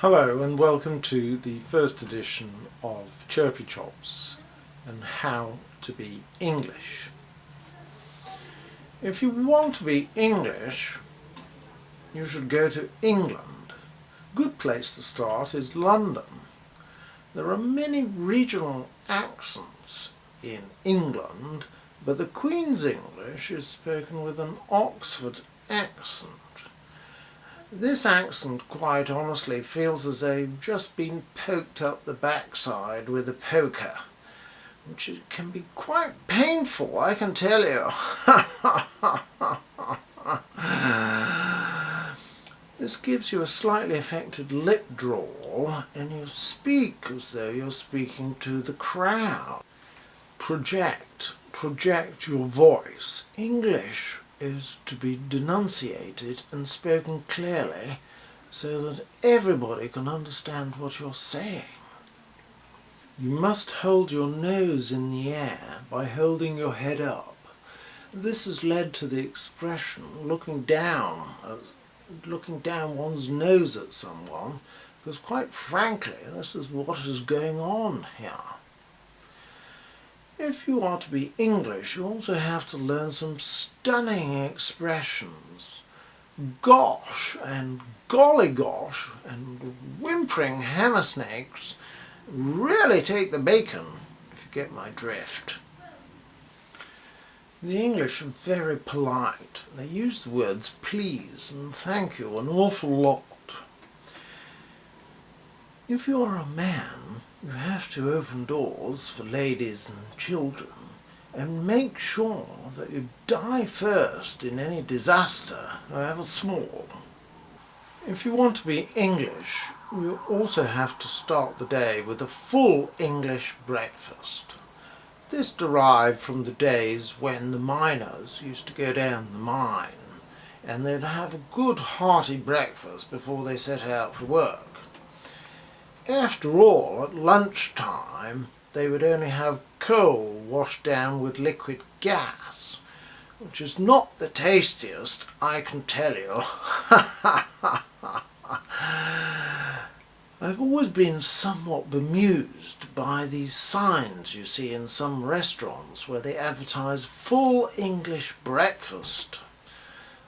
Hello and welcome to the first edition of Chirpychops and how to be English. If you want to be English, you should go to England. A good place to start is London. There are many regional accents in England, but the Queen's English is spoken with an Oxford accent. This accent, quite honestly, feels as though you've just been poked up the backside with a poker, which can be quite painful, I can tell you. This gives you a slightly affected lip drawl, and you speak as though you're speaking to the crowd. Project your voice. English is to be denunciated and spoken clearly so that everybody can understand what you're saying. You must hold your nose in the air by holding your head up. This has led to the expression looking down one's nose at someone, because quite frankly this is what is going on here. If you are to be English, you also have to learn some stunning expressions. Gosh and golly gosh and whimpering hammersnakes really take the bacon, if you get my drift. The English are very polite. They use the words please and thank you an awful lot. If you're a man, you have to open doors for ladies and children and make sure that you die first in any disaster, however small. If you want to be English, you also have to start the day with a full English breakfast. This derived from the days when the miners used to go down the mine, and they'd have a good hearty breakfast before they set out for work. After all, at lunchtime they would only have coal washed down with liquid gas, which is not the tastiest, I can tell you. I've always been somewhat bemused by these signs you see in some restaurants where they advertise full English breakfast.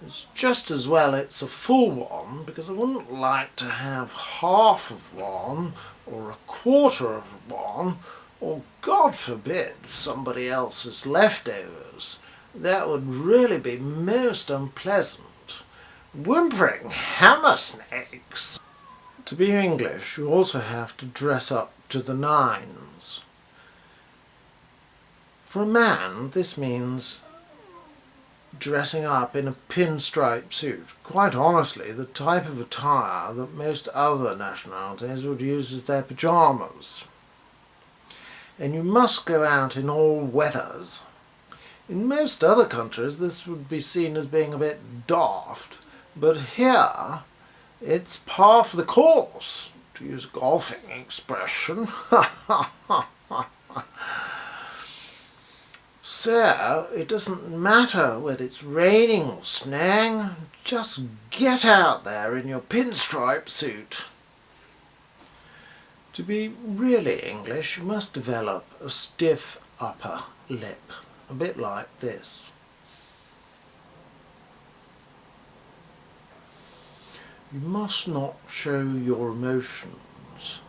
It's just as well it's a full one, because I wouldn't like to have half of one or a quarter of one, or God forbid somebody else's leftovers. That would really be most unpleasant. Whimpering hammersnakes! To be English, you also have to dress up to the nines. For a man, this means dressing up in a pinstripe suit. Quite honestly, the type of attire that most other nationalities would use as their pyjamas. And you must go out in all weathers. In most other countries this would be seen as being a bit daft, but here it's par for the course, to use a golfing expression. So, it doesn't matter whether it's raining or snowing, just get out there in your pinstripe suit. To be really English, you must develop a stiff upper lip, a bit like this. You must not show your emotions,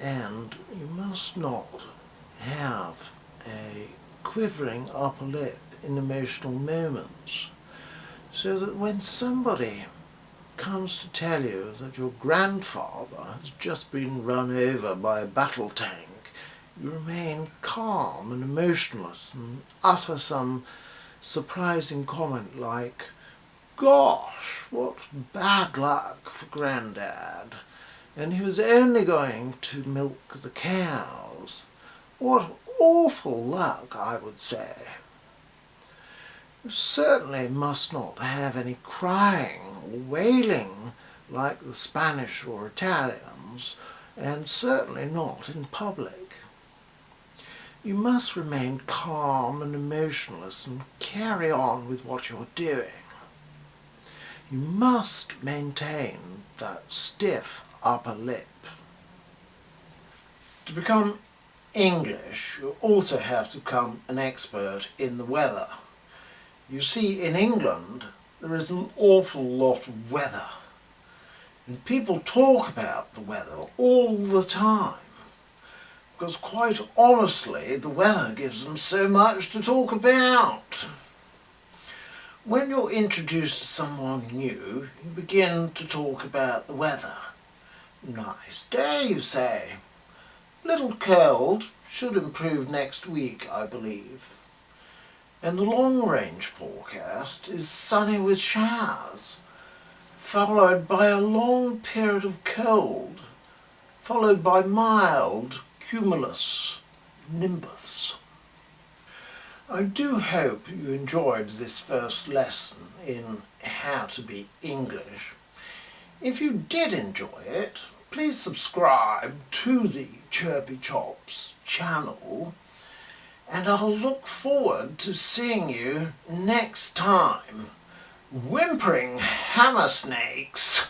and you must not have a quivering upper lip in emotional moments, so that when somebody comes to tell you that your grandfather has just been run over by a battle tank, you remain calm and emotionless and utter some surprising comment like, "Gosh, what bad luck for Grandad, and he was only going to milk the cows. What awful luck, I would say." You certainly must not have any crying or wailing like the Spanish or Italians, and certainly not in public. You must remain calm and emotionless and carry on with what you're doing. You must maintain that stiff upper lip. To become English, you also have to become an expert in the weather. You see, in England, there is an awful lot of weather. And people talk about the weather all the time. Because quite honestly, the weather gives them so much to talk about. When you're introduced to someone new, you begin to talk about the weather. Nice day, you say. Little cold, should improve next week, I believe. And the long-range forecast is sunny with showers, followed by a long period of cold, followed by mild cumulus nimbus. I do hope you enjoyed this first lesson in how to be English. If you did enjoy it, please subscribe to the Chirpychops channel, and I'll look forward to seeing you next time. Whimpering hammer snakes!